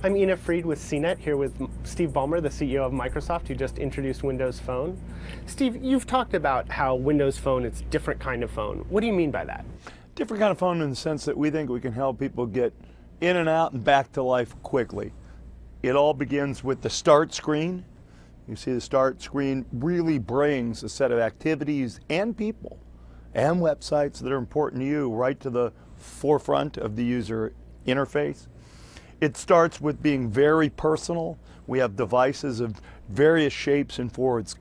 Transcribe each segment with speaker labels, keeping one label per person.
Speaker 1: I'm Ina Fried with CNET, here with Steve Ballmer, the CEO of Microsoft, who just introduced Windows Phone. Steve, you've talked about how Windows Phone is a different kind of phone. What do you mean by that?
Speaker 2: Different kind of phone in the sense that we think we can help people get in and out and back to life quickly. It all begins with the start screen. You see the start screen really brings a set of activities and people and websites that are important to you right to the forefront of the user interface. It starts with being very personal. We have devices of various shapes and forms,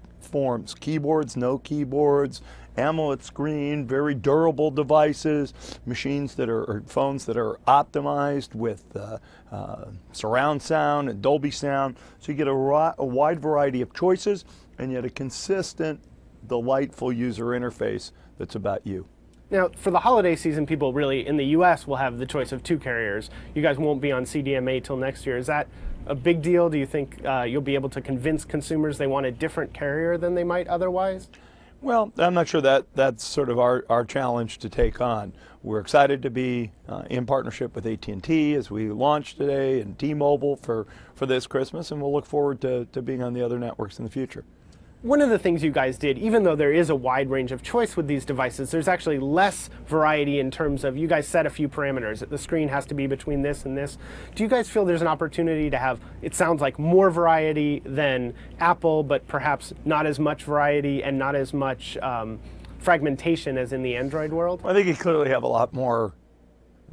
Speaker 2: keyboards, no keyboards, AMOLED screen, very durable devices, machines that are, or phones that are optimized with surround sound and Dolby sound. So you get a wide variety of choices and yet a consistent, delightful user interface that's about you.
Speaker 1: Now, for the holiday season, people really, in the US, will have the choice of two carriers. You guys won't be on CDMA till next year. Is that a big deal? Do you think you'll be able to convince consumers they want a different carrier than they might otherwise?
Speaker 2: Well, I'm not sure that's sort of our challenge to take on. We're excited to be in partnership with AT&T as we launch today and T-Mobile for this Christmas, and we'll look forward to being on the other networks in the future.
Speaker 1: One of the things you guys did, even though there is a wide range of choice with these devices, there's actually less variety in terms of, you guys set a few parameters. The screen has to be between this and this. Do you guys feel there's an opportunity to have, it sounds like, more variety than Apple, but perhaps not as much variety and not as much fragmentation as in the Android world?
Speaker 2: I think you clearly have a lot more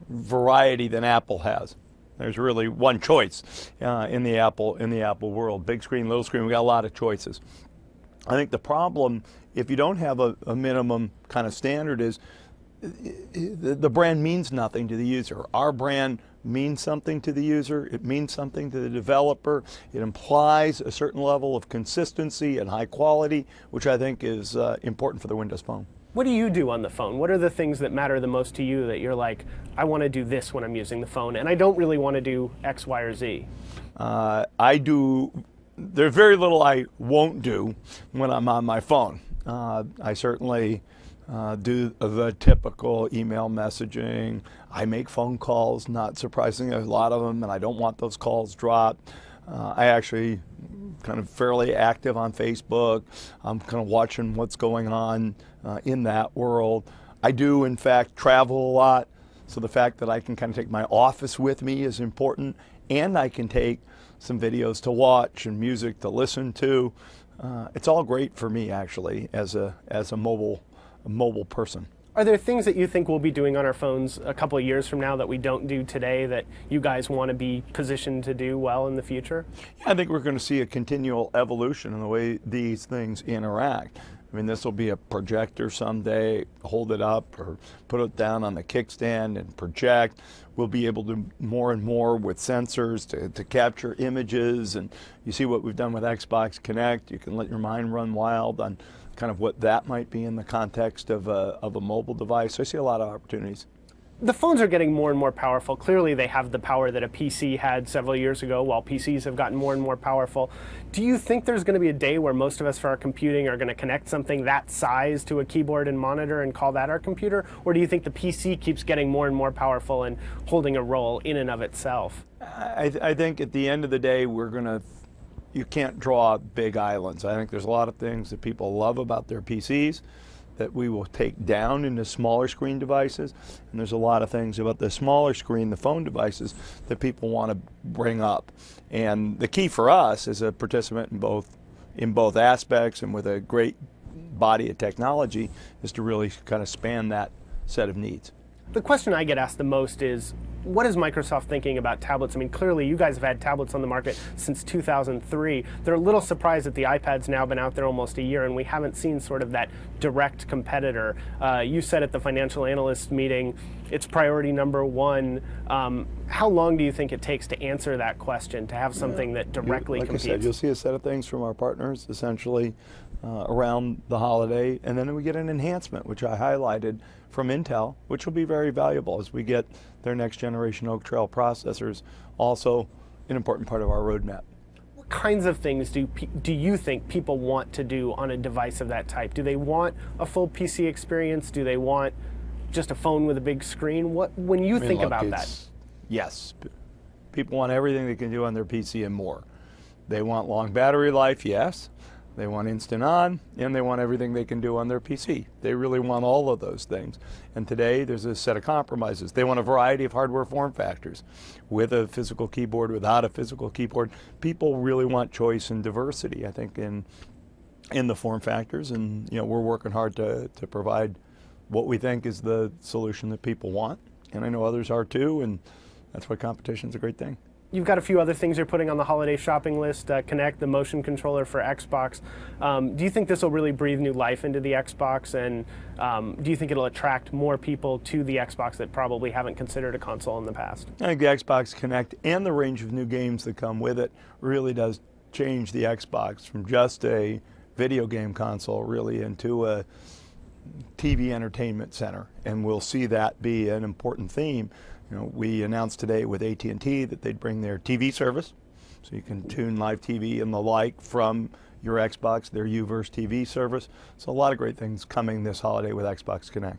Speaker 2: variety than Apple has. There's really one choice in the Apple world. Big screen, little screen, we got a lot of choices. I think the problem, if you don't have a minimum kind of standard, is the brand means nothing to the user. Our brand means something to the user. It means something to the developer. It implies a certain level of consistency and high quality, which I think is important for the Windows Phone.
Speaker 1: What do you do on the phone? What are the things that matter the most to you that you're like, I want to do this when I'm using the phone, and I don't really want to do X, Y, or Z? There's very little I won't do when I'm on my phone. I certainly do the typical email messaging. I make phone calls, not surprisingly, a lot of them, and I don't want those calls dropped. I actually kind of fairly active on Facebook. I'm kind of watching what's going on in that world. I do, in fact, travel a lot, so the fact that I can kind of take my office with me is important, and I can take some videos to watch and music to listen to. It's all great for me, actually, as a mobile person. Are there things that you think we'll be doing on our phones a couple of years from now that we don't do today that you guys want to be positioned to do well in the future?
Speaker 2: Yeah, I think we're going to see a continual evolution in the way these things interact. I mean, this will be a projector someday, hold it up or put it down on the kickstand and project. We'll be able to more and more with sensors to capture images, and you see what we've done with Xbox Kinect. You can let your mind run wild on kind of what that might be in the context of a mobile device. So I see a lot of opportunities.
Speaker 1: The phones are getting more and more powerful. Clearly they have the power that a PC had several years ago, while PCs have gotten more and more powerful. Do you think there's going to be a day where most of us for our computing are going to connect something that size to a keyboard and monitor and call that our computer? Or do you think the PC keeps getting more and more powerful and holding a role in and of itself?
Speaker 2: I think at the end of the day, you can't draw big islands. I think there's a lot of things that people love about their PCs that we will take down into smaller screen devices, and there's a lot of things about the smaller screen, the phone devices, that people want to bring up. And the key for us as a participant in both aspects and with a great body of technology is to really kind of span that set of needs.
Speaker 1: The question I get asked the most is, what is Microsoft thinking about tablets? I mean, clearly you guys have had tablets on the market since 2003. They're a little surprised that the iPad's now been out there almost a year and we haven't seen sort of that direct competitor. You said at the financial analyst meeting, it's priority number one. How long do you think it takes to answer that question, to have something that directly competes?
Speaker 2: Like I said, you'll see a set of things from our partners, essentially, around the holiday, and then we get an enhancement, which I highlighted, from Intel, which will be very valuable as we get their next generation Oak Trail processors, also an important part of our roadmap.
Speaker 1: What kinds of things do you think people want to do on a device of that type? Do they want a full PC experience? Do they want just a phone with a big screen? When you think about that?
Speaker 2: Yes.
Speaker 1: People want everything they can do on their PC and more. They want long battery life, yes. They want instant on, and they want everything they can do on their PC. They really want all of those things. And today, there's a set of compromises. They want a variety of hardware form factors, with a physical keyboard, without a physical keyboard. People really want choice and diversity, I think, in the form factors. And we're working hard to provide what we think is the solution that people want. And I know others are too, and that's why competition's a great thing.
Speaker 3: You've got a few other things you're putting on the holiday shopping list, Kinect, the motion controller for Xbox. Do you think this will really breathe new life into the Xbox, and do you think it'll attract more people to the Xbox that probably haven't considered a console in the past?
Speaker 1: I think the Xbox Kinect and the range of new games that come with it really does change the Xbox from just a video game console really into a TV entertainment center, and we'll see that be an important theme. We announced today with AT&T that they'd bring their TV service, so you can tune live TV and the like from your Xbox, their Uverse TV service. So a lot of great things coming this holiday with Xbox Kinect.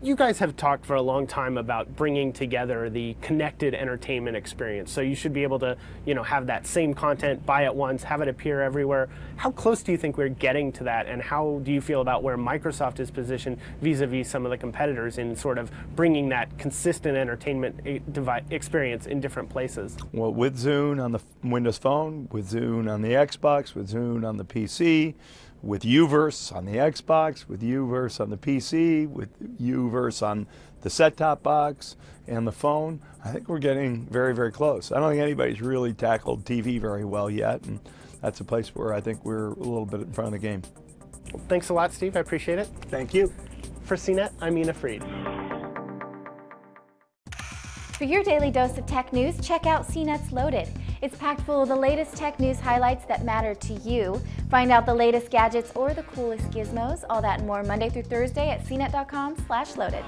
Speaker 3: You guys have talked for a long time about bringing together the connected entertainment experience. So you should be able to, have that same content, buy it once, have it appear everywhere. How close do you think we're getting to that, and how do you feel about where Microsoft is positioned vis-a-vis some of the competitors in sort of bringing that consistent entertainment experience in different places?
Speaker 1: Well, with Zune on the Windows Phone, with Zune on the Xbox, with Zune on the PC, with Uverse on the Xbox, with Uverse on the PC, with Uverse on the set-top box and the phone, I think we're getting very, very close. I don't think anybody's really tackled TV very well yet, and that's a place where I think we're a little bit in front of the game.
Speaker 3: Well, thanks a lot, Steve. I appreciate it.
Speaker 1: Thank you.
Speaker 3: For CNET, I'm Ina Fried.
Speaker 4: For your daily dose of tech news, check out CNET's Loaded. It's packed full of the latest tech news highlights that matter to you. Find out the latest gadgets or the coolest gizmos, all that and more Monday through Thursday at cnet.com/loaded.